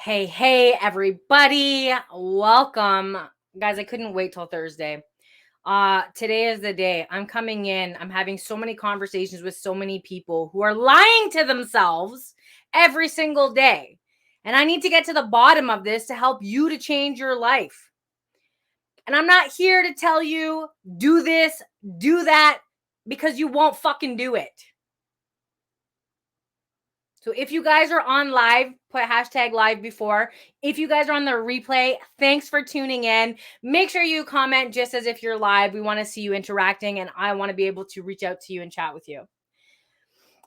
Hey, everybody. Welcome. Guys, I couldn't wait till Thursday. Today is the day. I'm coming in. I'm having so many conversations with so many people who are lying to themselves every single day. And I need to get to the bottom of this to help you to change your life. And I'm not here to tell you, do this, do that, because you won't fucking do it. So if you guys are on live, put hashtag live before. If you guys are on the replay, thanks for tuning in. Make sure you comment just as if you're live. We want to see you interacting, and I want to be able to reach out to you and chat with you.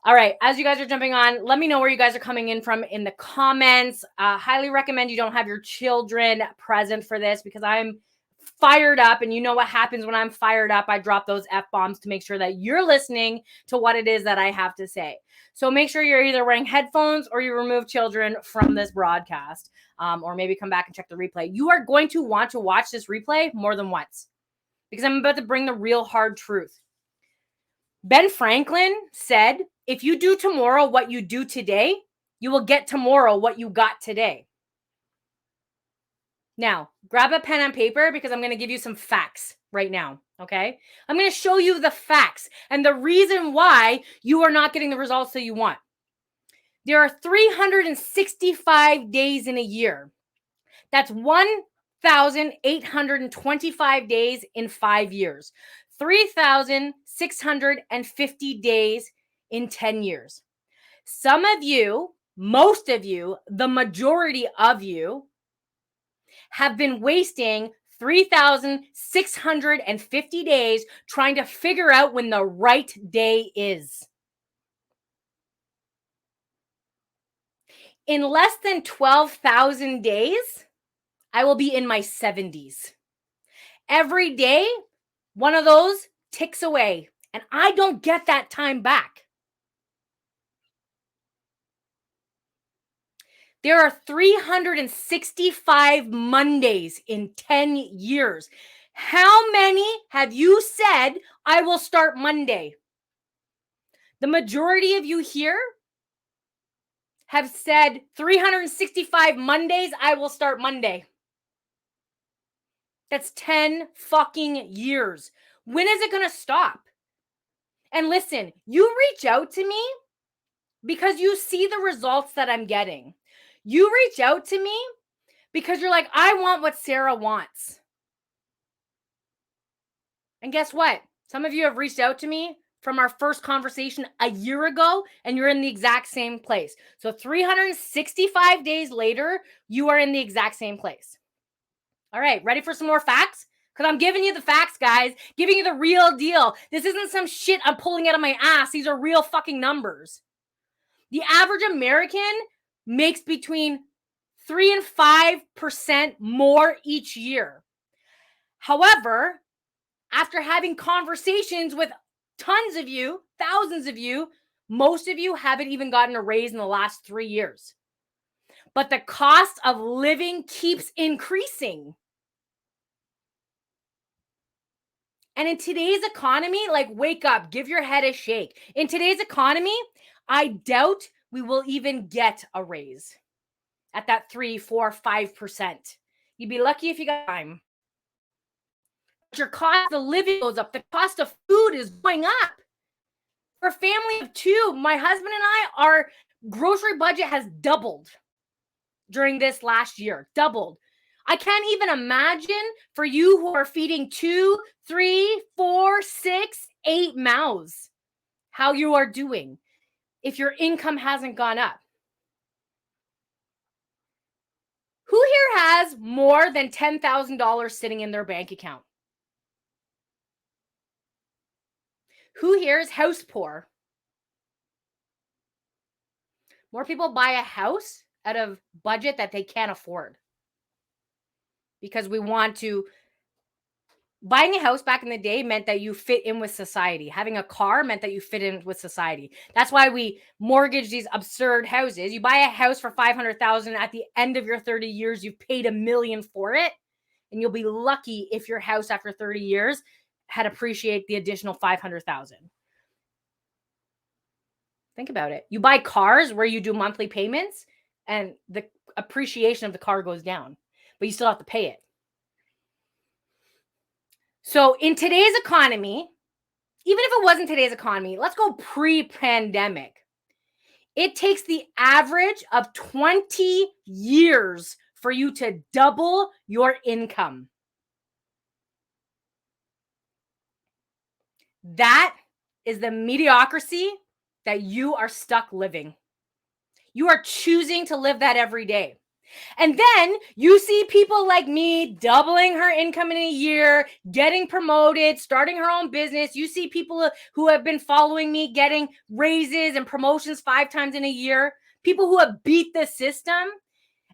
All right, as you guys are jumping on, let me know where you guys are coming in from in the comments. Highly recommend you don't have your children present for this because I'm fired up, and you know what happens when I'm fired up. I drop those F-bombs to make sure that you're listening to what it is that I have to say. So make sure you're either wearing headphones or you remove children from this broadcast, or maybe come back and check the replay. You are going to want to watch this replay more than once because I'm about to bring the real hard truth. Ben Franklin said, if you do tomorrow what you do today, you will get tomorrow what you got today. Now, grab a pen and paper because I'm going to give you some facts right now, okay? I'm going to show you the facts and the reason why you are not getting the results that you want. There are 365 days in a year. That's 1,825 days in 5 years. 3,650 days in 10 years. Some of you, most of you, the majority of you have been wasting 3,650 days trying to figure out when the right day is. In less than 12,000 days, I will be in my 70s. Every day, one of those ticks away, and I don't get that time back. There are 365 Mondays in 10 years. How many have you said, I will start Monday? The majority of you here have said 365 Mondays, I will start Monday. That's 10 fucking years. When is it going to stop? And listen, you reach out to me because you see the results that I'm getting. You reach out to me because you're like, I want what Sarah wants. And guess what? Some of you have reached out to me from our first conversation a year ago, and you're in the exact same place. So 365 days later, you are in the exact same place. All right, ready for some more facts? Because I'm giving you the facts, guys. Giving you the real deal. This isn't some shit I'm pulling out of my ass. These are real fucking numbers. The average American makes between 3 and 5% more each year. However, after having conversations with tons of you, thousands of you, most of you haven't even gotten a raise in the last 3 years. But the cost of living keeps increasing. And in today's economy, like, wake up, give your head a shake. In today's economy, I doubt we will even get a raise at that 3, 4, 5%. You'd be lucky if you got time. Your cost of living goes up. The cost of food is going up. For a family of 2, my husband and I, our grocery budget has doubled during this last year. Doubled. I can't even imagine for you who are feeding 2, 3, 4, 6, 8 mouths how you are doing if your income hasn't gone up. Who here has more than $10,000 sitting in their bank account? Who here is house poor? More people buy a house out of budget that they can't afford. Because we want to. Buying a house back in the day meant that you fit in with society. Having a car meant that you fit in with society. That's why we mortgage these absurd houses. You buy a house for $500,000. At the end of your 30 years, you've paid $1 million for it. And you'll be lucky if your house after 30 years had appreciated the additional $500,000. Think about it. You buy cars where you do monthly payments. and the appreciation of the car goes down, but you still have to pay it. So in today's economy, even if it wasn't today's economy, let's go pre-pandemic. It takes the average of 20 years for you to double your income. That is the mediocrity that you are stuck living. You are choosing to live that every day. And then you see people like me doubling her income in a year, getting promoted, starting her own business. You see people who have been following me getting raises and promotions 5 times in a year, people who have beat the system.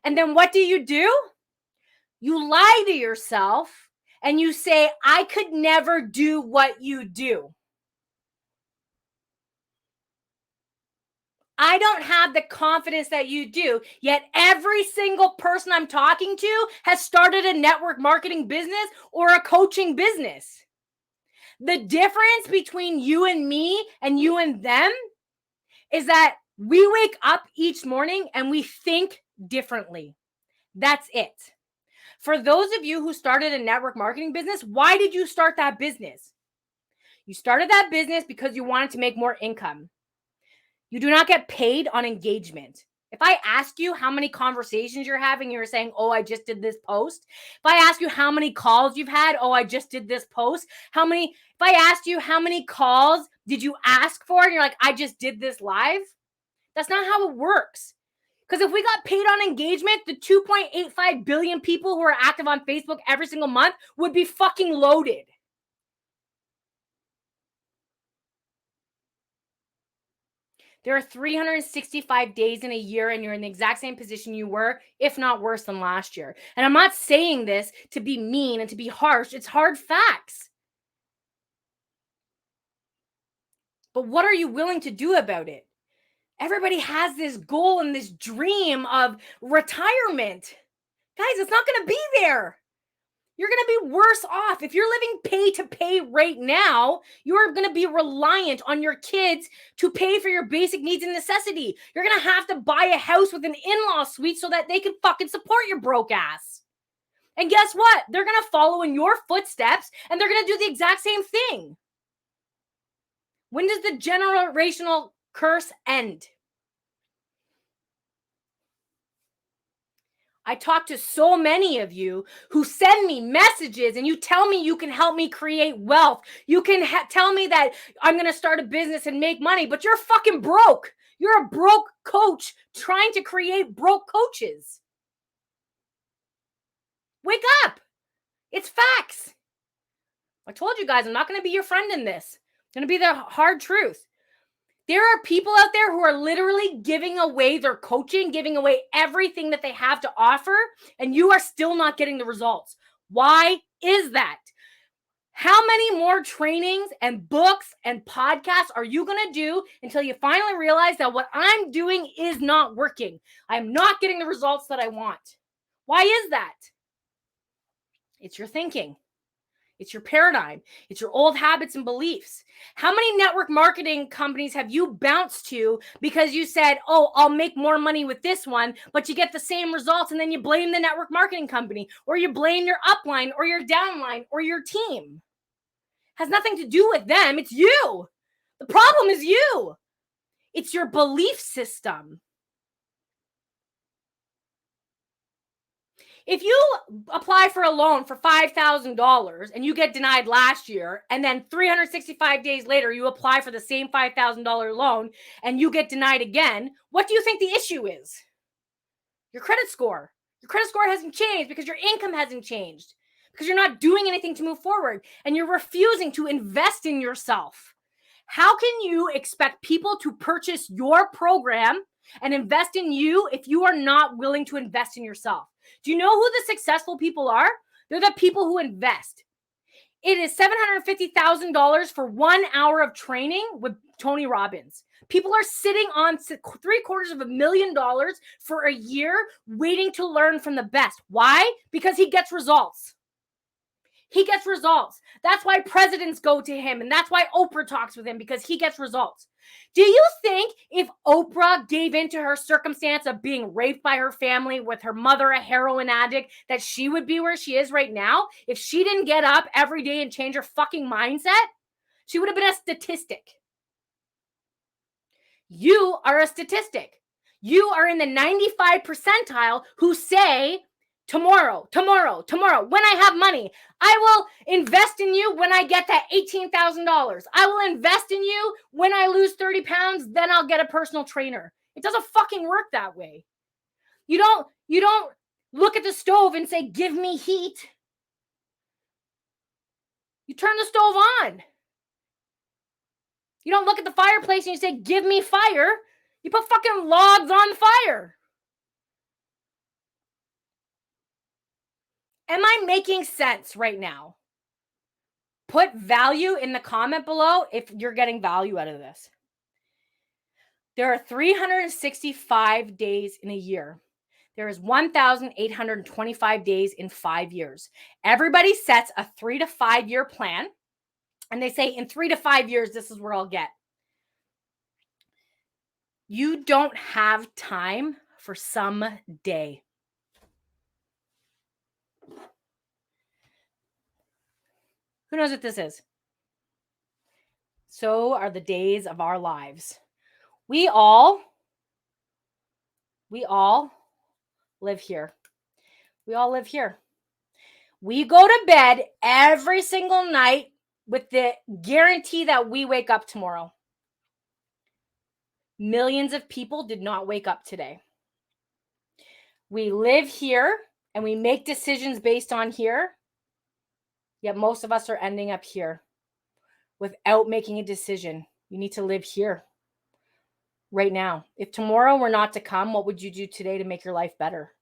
And then what do? You lie to yourself and you say, I could never do what you do. I don't have the confidence that you do, yet every single person I'm talking to has started a network marketing business or a coaching business. The difference between you and me and you and them is that we wake up each morning and we think differently. That's it. For those of you who started a network marketing business, why did you start that business? You started that business because you wanted to make more income. You do not get paid on engagement. If I ask you how many conversations you're having, you're saying, oh, I just did this post. If I ask you how many calls you've had, oh, I just did this post. If I asked you how many calls did you ask for, and you're like, I just did this live. That's not how it works. Because if we got paid on engagement, the 2.85 billion people who are active on Facebook every single month would be fucking loaded. There are 365 days in a year and you're in the exact same position you were, if not worse than last year. And I'm not saying this to be mean and to be harsh. It's hard facts. But what are you willing to do about it? Everybody has this goal and this dream of retirement. Guys, it's not going to be there. You're going to be worse off. If you're living pay to pay right now, you're going to be reliant on your kids to pay for your basic needs and necessity. You're going to have to buy a house with an in-law suite so that they can fucking support your broke ass. And guess what? They're going to follow in your footsteps and they're going to do the exact same thing. When does the generational curse end? I talk to so many of you who send me messages and you tell me you can help me create wealth. You can tell me that I'm going to start a business and make money, but you're fucking broke. You're a broke coach trying to create broke coaches. Wake up. It's facts. I told you guys, I'm not going to be your friend in this. It's going to be the hard truth. There are people out there who are literally giving away their coaching, giving away everything that they have to offer, and you are still not getting the results. Why is that? How many more trainings and books and podcasts are you going to do until you finally realize that what I'm doing is not working? I'm not getting the results that I want. Why is that? It's your thinking. It's your paradigm. It's your old habits and beliefs. How many network marketing companies have you bounced to because you said, oh, I'll make more money with this one, but you get the same results and then you blame the network marketing company or you blame your upline or your downline or your team? Has nothing to do with them. It's you. The problem is you. It's your belief system. If you apply for a loan for $5,000 and you get denied last year, and then 365 days later, you apply for the same $5,000 loan and you get denied again, what do you think the issue is? Your credit score. Your credit score hasn't changed because your income hasn't changed, because you're not doing anything to move forward and you're refusing to invest in yourself. How can you expect people to purchase your program and invest in you if you are not willing to invest in yourself? Do you know who the successful people are? They're the people who invest. It is $750,000 for 1 hour of training with Tony Robbins. People are sitting on $750,000 for a year waiting to learn from the best. Why? Because he gets results. He gets results. That's why presidents go to him, and that's why Oprah talks with him, because he gets results. Do you think if Oprah gave into her circumstance of being raped by her family with her mother a heroin addict, that she would be where she is right now? If she didn't get up every day and change her fucking mindset, she would have been a statistic. You are a statistic. You are in the 95 percentile who say, tomorrow, when I have money, I will invest in you when I get that $18,000. I will invest in you when I lose 30 pounds, then I'll get a personal trainer. It doesn't fucking work that way. You don't look at the stove and say, give me heat. You turn the stove on. You don't look at the fireplace and you say, give me fire. You put fucking logs on the fire. Am I making sense right now? Put value in the comment below if you're getting value out of this. There are 365 days in a year. There is 1,825 days in 5 years. Everybody sets a 3 to 5 year plan, and they say in 3 to 5 years, this is where I'll get. You don't have time for some day. Who knows what this is? So are the days of our lives. We all live here. We all live here. We go to bed every single night with the guarantee that we wake up tomorrow. Millions of people did not wake up today. We live here and we make decisions based on here, yet most of us are ending up here without making a decision. You need to live here right now. If tomorrow were not to come, what would you do today to make your life better?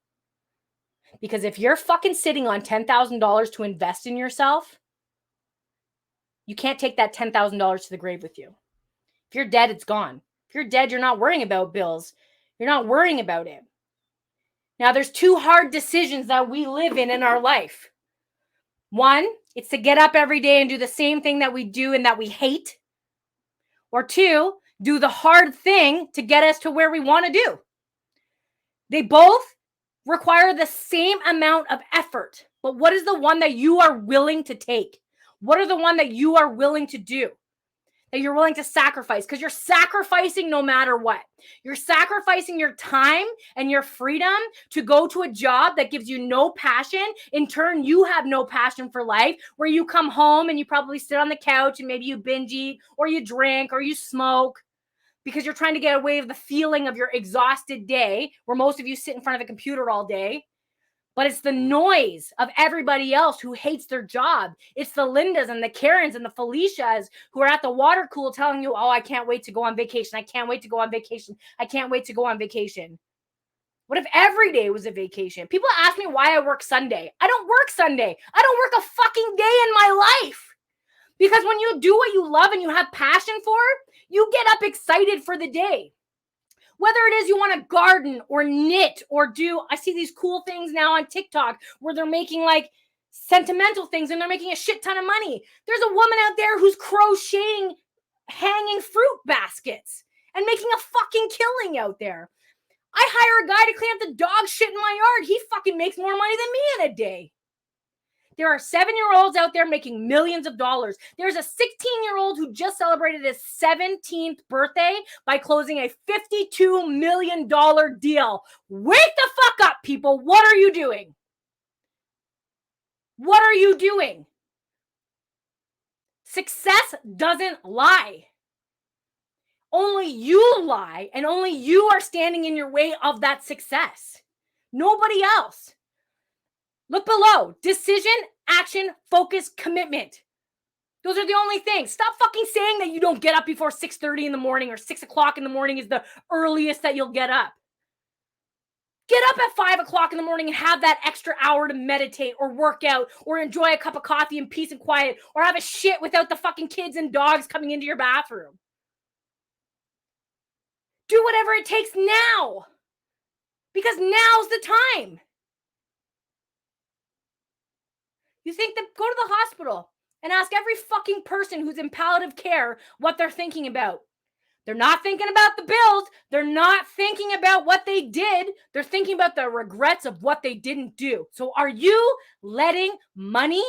Because if you're fucking sitting on $10,000 to invest in yourself, you can't take that $10,000 to the grave with you. If you're dead, it's gone. If you're dead, you're not worrying about bills. You're not worrying about it. Now, there's two hard decisions that we live in our life. One, it's to get up every day and do the same thing that we do and that we hate. Or two, do the hard thing to get us to where we want to do. They both require the same amount of effort. But what is the one that you are willing to take? What are the one that you are willing to do? That you're willing to sacrifice? Because you're sacrificing no matter what. You're sacrificing your time and your freedom to go to a job that gives you no passion. In turn, you have no passion for life, where you come home and you probably sit on the couch and maybe you binge eat or you drink or you smoke because you're trying to get away with the feeling of your exhausted day, where most of you sit in front of a computer all day. But it's the noise of everybody else who hates their job. It's the Lindas and the Karens and the Felicias who are at the water cooler telling you, oh, I can't wait to go on vacation. I can't wait to go on vacation. I can't wait to go on vacation. What if every day was a vacation? People ask me why I work Sunday. I don't work Sunday. I don't work a fucking day in my life. Because when you do what you love and you have passion for, you get up excited for the day. Whether it is you want to garden or knit or do, I see these cool things now on TikTok where they're making like sentimental things and they're making a shit ton of money. There's a woman out there who's crocheting hanging fruit baskets and making a fucking killing out there. I hire a guy to clean up the dog shit in my yard. He fucking makes more money than me in a day. There are 7-year-olds out there making millions of dollars. There's a 16-year-old who just celebrated his 17th birthday by closing a $52 million deal. Wake the fuck up, people. What are you doing? What are you doing? Success doesn't lie. Only you lie, and only you are standing in your way of that success. Nobody else. Look below. Decision, action, focus, commitment. Those are the only things. Stop fucking saying that you don't get up before 6:30 in the morning or 6 o'clock in the morning is the earliest that you'll get up. Get up at 5 o'clock in the morning and have that extra hour to meditate or work out or enjoy a cup of coffee in peace and quiet or have a shit without the fucking kids and dogs coming into your bathroom. Do whatever it takes now, because now's the time. You think that go to the hospital and ask every fucking person who's in palliative care what they're thinking about. They're not thinking about the bills. They're not thinking about what they did. They're thinking about the regrets of what they didn't do. So are you letting money,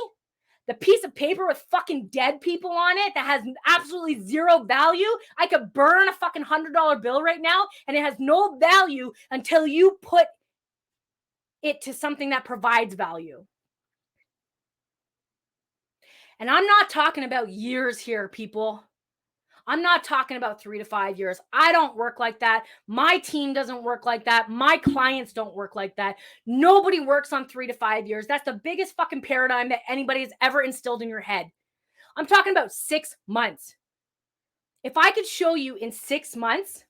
the piece of paper with fucking dead people on it that has absolutely zero value? I could burn a fucking $100 bill right now and it has no value until you put it to something that provides value. And I'm not talking about years here, people. I'm not talking about 3 to 5 years. I don't work like that. My team doesn't work like that. My clients don't work like that. Nobody works on 3 to 5 years. That's the biggest fucking paradigm that anybody has ever instilled in your head. I'm talking about 6 months. If I could show you in 6 months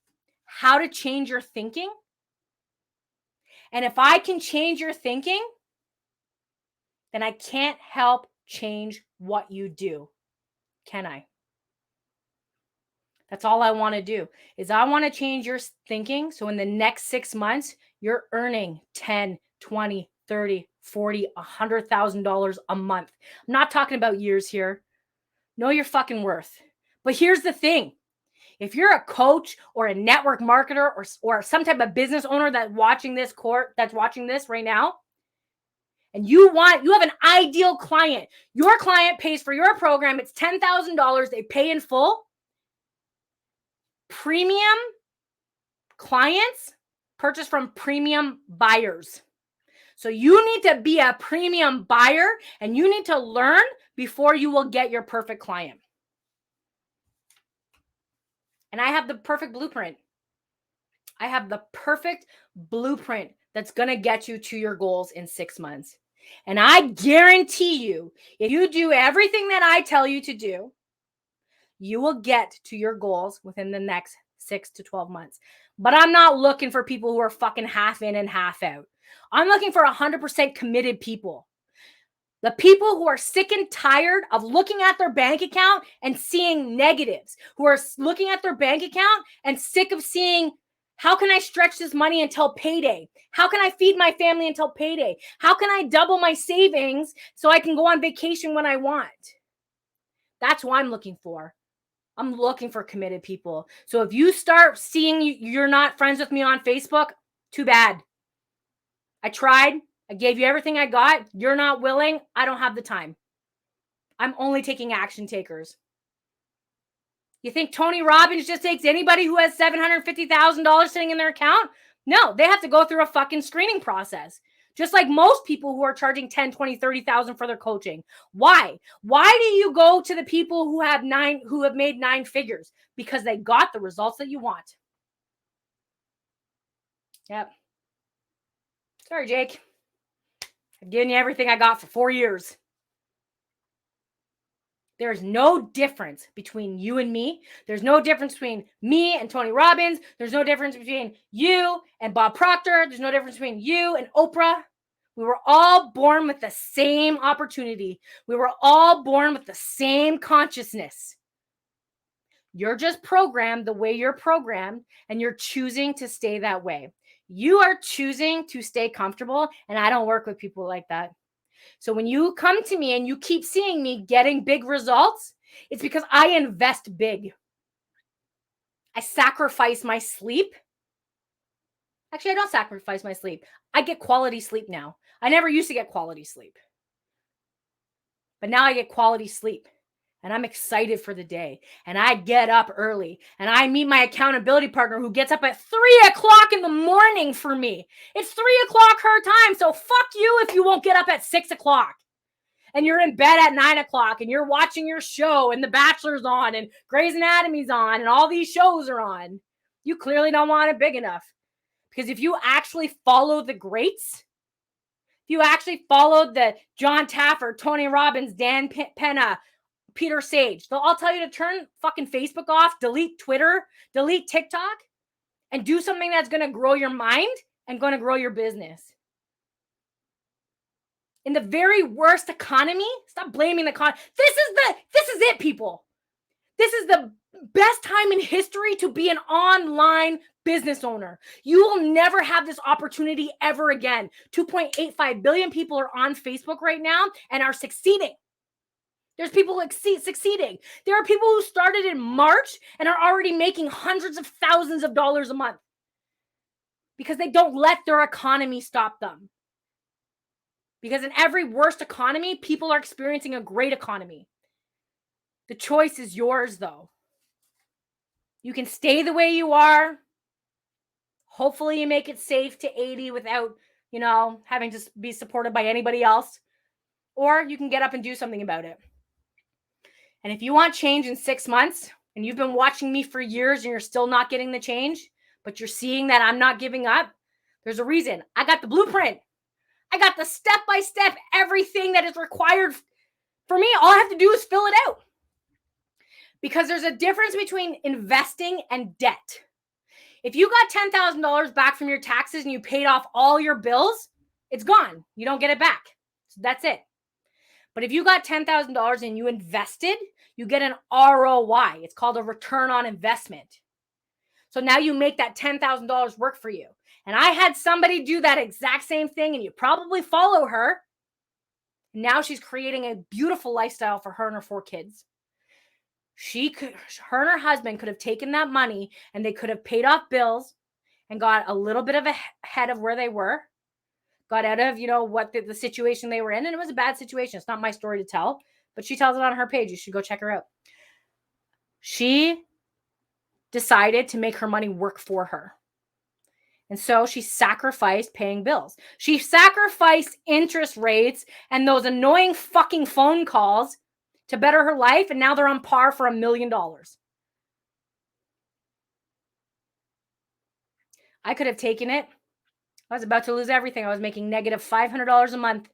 how to change your thinking, and if I can change your thinking, then I can't help change what you do. Can I? That's all I want to do is I want to change your thinking. So in the next 6 months, you're earning 10, 20, 30, 40, $100,000 a month. I'm not talking about years here. Know your fucking worth. But here's the thing. If you're a coach or a network marketer or some type of business owner that's watching this right now, and you have an ideal client, your client pays for your program, it's $10,000, they pay in full. Premium clients purchase from premium buyers. So you need to be a premium buyer and you need to learn before you will get your perfect client. And I have the perfect blueprint. I have the perfect blueprint that's going to get you to your goals in 6 months. And I guarantee you, if you do everything that I tell you to do, you will get to your goals within the next 6 to 12 months. But I'm not looking for people who are fucking half in and half out. I'm looking for 100% committed people. The people who are sick and tired of looking at their bank account and seeing negatives, who are looking at their bank account and sick of seeing, how can I stretch this money until payday? How can I feed my family until payday? How can I double my savings so I can go on vacation when I want? That's what I'm looking for. I'm looking for committed people. So if you start seeing you're not friends with me on Facebook, too bad. I tried. I gave you everything I got. You're not willing. I don't have the time. I'm only taking action takers. You think Tony Robbins just takes anybody who has $750,000 sitting in their account? No, they have to go through a fucking screening process. Just like most people who are charging 10, 20, 30,000 for their coaching. Why? Why do you go to the people who have made 9 figures? Because they got the results that you want. Yep. Sorry, Jake. I've given you everything I got for 4 years. There's no difference between you and me. There's no difference between me and Tony Robbins. There's no difference between you and Bob Proctor. There's no difference between you and Oprah. We were all born with the same opportunity. We were all born with the same consciousness. You're just programmed the way you're programmed, and you're choosing to stay that way. You are choosing to stay comfortable, and I don't work with people like that. So when you come to me and you keep seeing me getting big results, it's because I invest big. I sacrifice my sleep. Actually, I don't sacrifice my sleep. I get quality sleep now. I never used to get quality sleep. But now I get quality sleep. And I'm excited for the day. And I get up early. And I meet my accountability partner who gets up at 3 o'clock in the morning for me. It's 3 o'clock her time. So fuck you if you won't get up at 6 o'clock. And you're in bed at 9 o'clock. And you're watching your show. And The Bachelor's on. And Grey's Anatomy's on. And all these shows are on. You clearly don't want it big enough. Because if you actually follow the greats, if you actually followed the John Taffer, Tony Robbins, Dan Penna, Peter Sage, they'll all tell you to turn fucking Facebook off, delete Twitter, delete TikTok, and do something that's going to grow your mind and going to grow your business. In the very worst economy, stop blaming the This is it, people. This is the best time in history to be an online business owner. You will never have this opportunity ever again. 2.85 billion people are on Facebook right now and are succeeding. There's people succeeding. There are people who started in March and are already making hundreds of thousands of dollars a month because they don't let their economy stop them. Because in every worst economy, people are experiencing a great economy. The choice is yours, though. You can stay the way you are. Hopefully you make it safe to 80 without, having to be supported by anybody else. Or you can get up and do something about it. And if you want change in 6 months and you've been watching me for years and you're still not getting the change, but you're seeing that I'm not giving up, there's a reason. I got the blueprint. I got the step-by-step, everything that is required for me. All I have to do is fill it out. Because there's a difference between investing and debt. If you got $10,000 back from your taxes and you paid off all your bills, it's gone. You don't get it back. So that's it. But if you got $10,000 and you invested, you get an ROI. It's called a return on investment. So now you make that $10,000 work for you. And I had somebody do that exact same thing, and you probably follow her. Now she's creating a beautiful lifestyle for her and her 4 kids. Her and her husband could have taken that money and they could have paid off bills and got a little bit of ahead of where they were, got out of, what the situation they were in. And it was a bad situation. It's not my story to tell, but she tells it on her page. You should go check her out. She decided to make her money work for her. And so she sacrificed paying bills. She sacrificed interest rates and those annoying fucking phone calls to better her life, and now they're on par for $1 million. I could have taken it. I was about to lose everything. I was making negative $500 a month.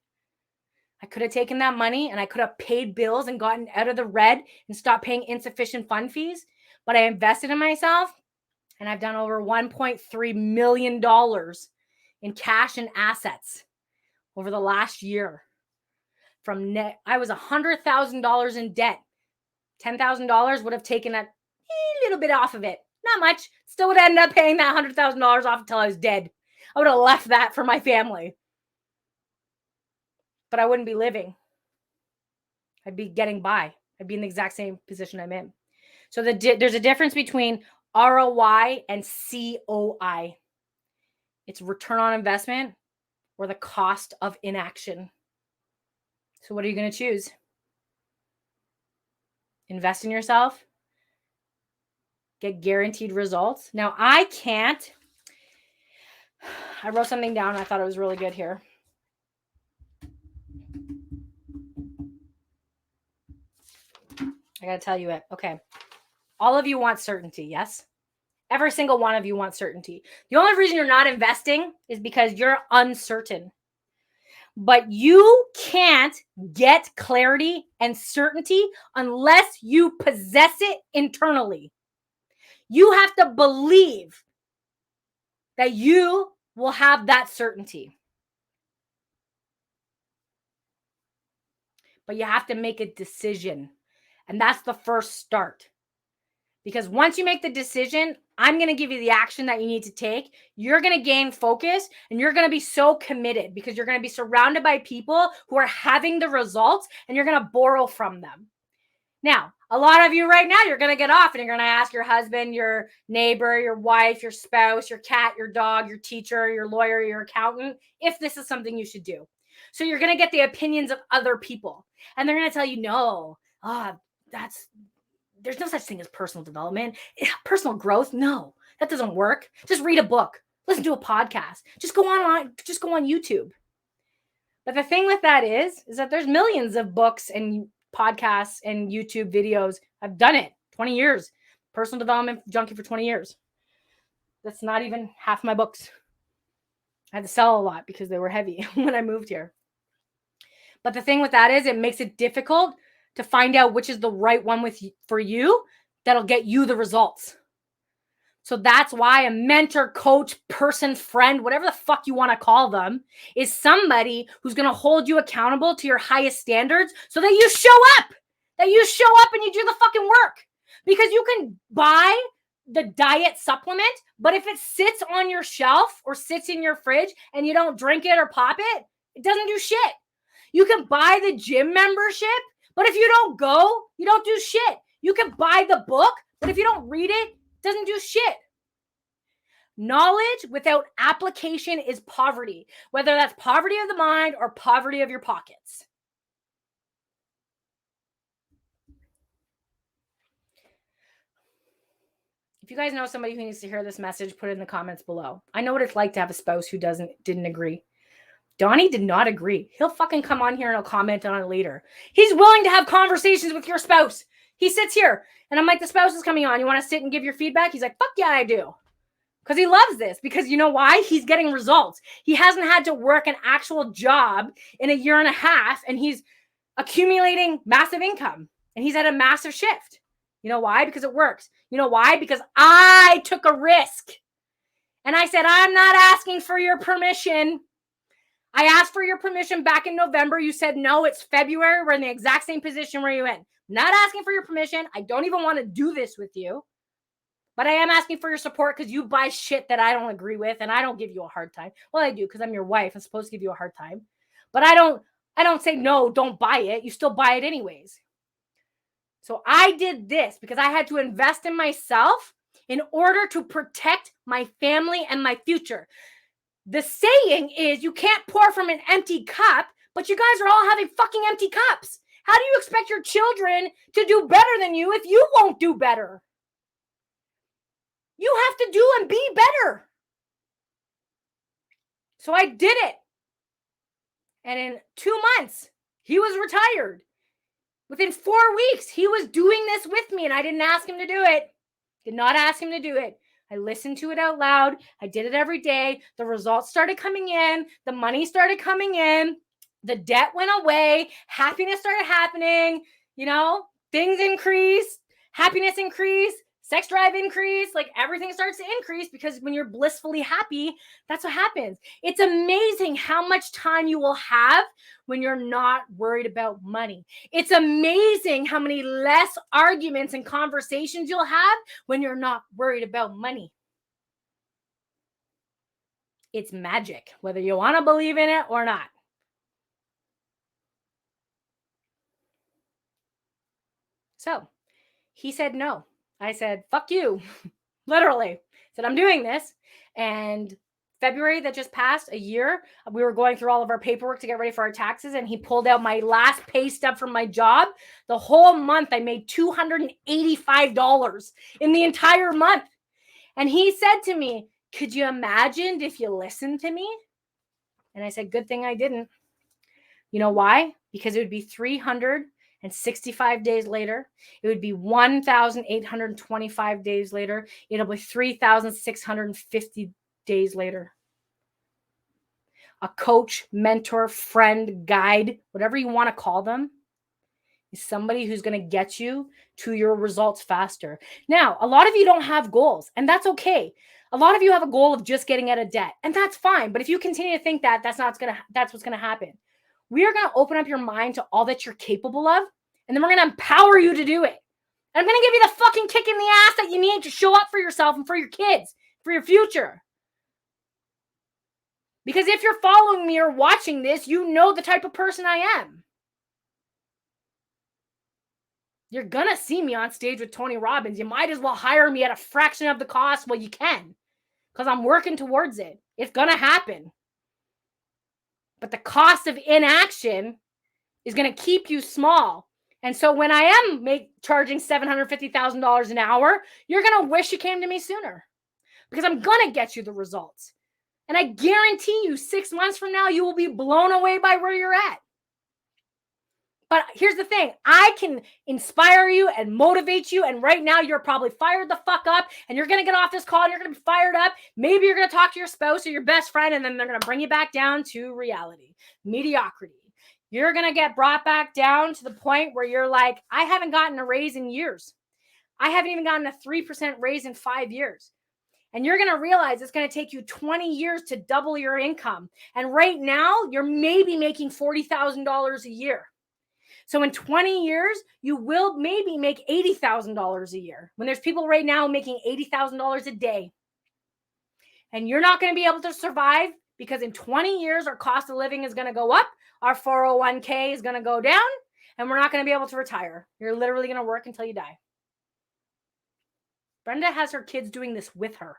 I could have taken that money and I could have paid bills and gotten out of the red and stopped paying insufficient fund fees. But I invested in myself, and I've done over $1.3 million in cash and assets over the last year. I was $100,000 in debt. $10,000 would have taken a little bit off of it. Not much. Still would end up paying that $100,000 off until I was dead. I would have left that for my family. But I wouldn't be living. I'd be getting by. I'd be in the exact same position I'm in. So there's a difference between ROI and COI. It's return on investment or the cost of inaction. So what are you going to choose? Invest in yourself? Get guaranteed results? Now, I wrote something down. I thought it was really good here. I got to tell you it. Okay. All of you want certainty, yes? Every single one of you wants certainty. The only reason you're not investing is because you're uncertain. But you can't get clarity and certainty unless you possess it internally. You have to believe that you will have that certainty. But you have to make a decision. And that's the first start. Because once you make the decision, I'm going to give you the action that you need to take. You're going to gain focus and you're going to be so committed because you're going to be surrounded by people who are having the results and you're going to borrow from them. Now, a lot of you right now, you're going to get off and you're going to ask your husband, your neighbor, your wife, your spouse, your cat, your dog, your teacher, your lawyer, your accountant, if this is something you should do. So you're going to get the opinions of other people and they're going to tell you, no, there's no such thing as personal development. Personal growth, no, that doesn't work. Just read a book, listen to a podcast, just go on YouTube. But the thing with that is that there's millions of books and podcasts and YouTube videos. I've done it 20 years. Personal development junkie for 20 years. That's not even half my books. I had to sell a lot because they were heavy when I moved here. But the thing with that is it makes it difficult to find out which is the right one for you that'll get you the results. So that's why a mentor, coach, person, friend, whatever the fuck you want to call them, is somebody who's going to hold you accountable to your highest standards so that you show up and you do the fucking work. Because you can buy the diet supplement, but if it sits on your shelf or sits in your fridge and you don't drink it or pop it, it doesn't do shit. You can buy the gym membership, but if you don't go, you don't do shit. You can buy the book, but if you don't read it, it doesn't do shit. Knowledge without application is poverty, whether that's poverty of the mind or poverty of your pockets. If you guys know somebody who needs to hear this message, put it in the comments below. I know what it's like to have a spouse who didn't agree. Donnie did not agree. He'll fucking come on here and he'll comment on it later. He's willing to have conversations with your spouse. He sits here and I'm like, the spouse is coming on. You want to sit and give your feedback? He's like, fuck yeah, I do. Because he loves this. Because you know why? He's getting results. He hasn't had to work an actual job in a year and a half and he's accumulating massive income and he's at a massive shift. You know why? Because it works. You know why? Because I took a risk. And I said, I'm not asking for your permission. I asked for your permission back in November. You said, no, it's February. We're in the exact same position where you in. Not asking for your permission. I don't even want to do this with you. But I am asking for your support because you buy shit that I don't agree with and I don't give you a hard time. Well, I do because I'm your wife. I'm supposed to give you a hard time. But I don't say, no, don't buy it. You still buy it anyways. So I did this because I had to invest in myself in order to protect my family and my future. The saying is you can't pour from an empty cup, but you guys are all having fucking empty cups. How do you expect your children to do better than you if you won't do better? You have to do and be better. So I did it. And in 2 months, he was retired. Within 4 weeks, he was doing this with me and I didn't ask him to do it. Did not ask him to do it. I listened to it out loud. I did it every day. The results started coming in. The money started coming in. The debt went away. Happiness started happening. You know, things increased. Happiness increased. Sex drive increased. Like everything starts to increase because when you're blissfully happy, that's what happens. It's amazing how much time you will have when you're not worried about money. It's amazing how many less arguments and conversations you'll have when you're not worried about money. It's magic, whether you want to believe in it or not. So he said no. I said, fuck you. Literally. I said, I'm doing this. And February that just passed, a year, we were going through all of our paperwork to get ready for our taxes. And he pulled out my last pay stub from my job. The whole month, I made $285 in the entire month. And he said to me, could you imagine if you listened to me? And I said, good thing I didn't. You know why? Because it would be 365 days later. It would be 1,825 days later. It'll be 3,650 days later. A coach, mentor, friend, guide, whatever you want to call them, is somebody who's going to get you to your results faster. Now, a lot of you don't have goals, and that's okay. A lot of you have a goal of just getting out of debt, and that's fine. But if you continue to think that, that's what's going to happen. We are going to open up your mind to all that you're capable of, and then we're going to empower you to do it. And I'm going to give you the fucking kick in the ass that you need to show up for yourself and for your kids, for your future. Because if you're following me or watching this, you know the type of person I am. You're going to see me on stage with Tony Robbins. You might as well hire me at a fraction of the cost while you can. Because I'm working towards it. It's going to happen. But the cost of inaction is going to keep you small. And so when I am charging $750,000 an hour, you're going to wish you came to me sooner. Because I'm going to get you the results. And I guarantee you 6 months from now, you will be blown away by where you're at. But here's the thing. I can inspire you and motivate you. And right now you're probably fired the fuck up and you're going to get off this call and you're going to be fired up. Maybe you're going to talk to your spouse or your best friend and then they're going to bring you back down to reality, mediocrity. You're going to get brought back down to the point where you're like, I haven't gotten a raise in years. I haven't even gotten a 3% raise in 5 years. And you're going to realize it's going to take you 20 years to double your income. And right now you're maybe making $40,000 a year. So in 20 years, you will maybe make $80,000 a year when there's people right now making $80,000 a day. And you're not going to be able to survive because in 20 years, our cost of living is going to go up. Our 401k is going to go down and we're not going to be able to retire. You're literally going to work until you die. Brenda has her kids doing this with her.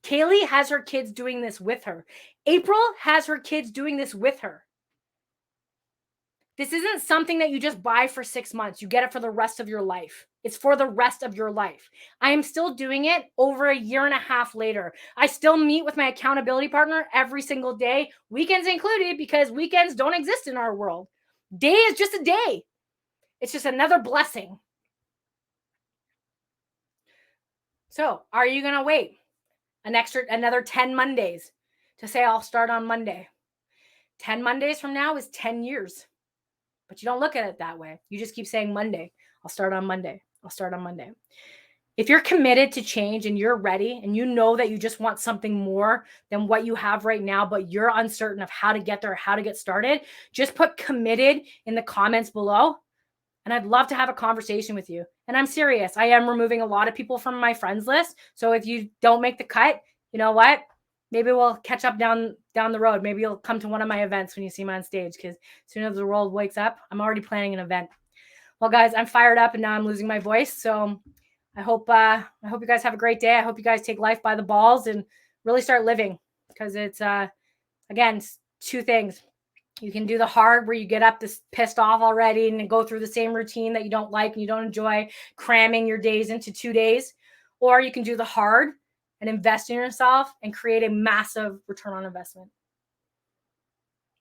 Kaylee has her kids doing this with her. April has her kids doing this with her. This isn't something that you just buy for 6 months. You get it for the rest of your life. It's for the rest of your life. I am still doing it over a year and a half later. I still meet with my accountability partner every single day, weekends included, because weekends don't exist in our world. Day is just a day. It's just another blessing. So, are you going to wait another 10 Mondays to say I'll start on Monday? 10 Mondays from now is 10 years. But you don't look at it that way. You just keep saying Monday. I'll start on Monday. I'll start on Monday. If you're committed to change and you're ready and you know that you just want something more than what you have right now, but you're uncertain of how to get there, how to get started, just put committed in the comments below. And I'd love to have a conversation with you. And I'm serious. I am removing a lot of people from my friends list. So if you don't make the cut, you know what? Maybe we'll catch up down the road. Maybe you'll come to one of my events when you see me on stage, because as soon as the world wakes up, I'm already planning an event. Well, guys, I'm fired up and now I'm losing my voice. So I hope you guys have a great day. I hope you guys take life by the balls and really start living, because it's again, two things. You can do the hard where you get up this pissed off already and go through the same routine that you don't like and you don't enjoy, cramming your days into 2 days. Or you can do the hard and invest in yourself and create a massive return on investment.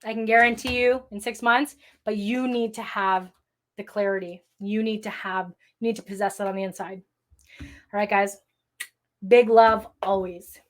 I can guarantee you in 6 months, but you need to have the clarity. You need to possess that on the inside. All right, guys. Big love always.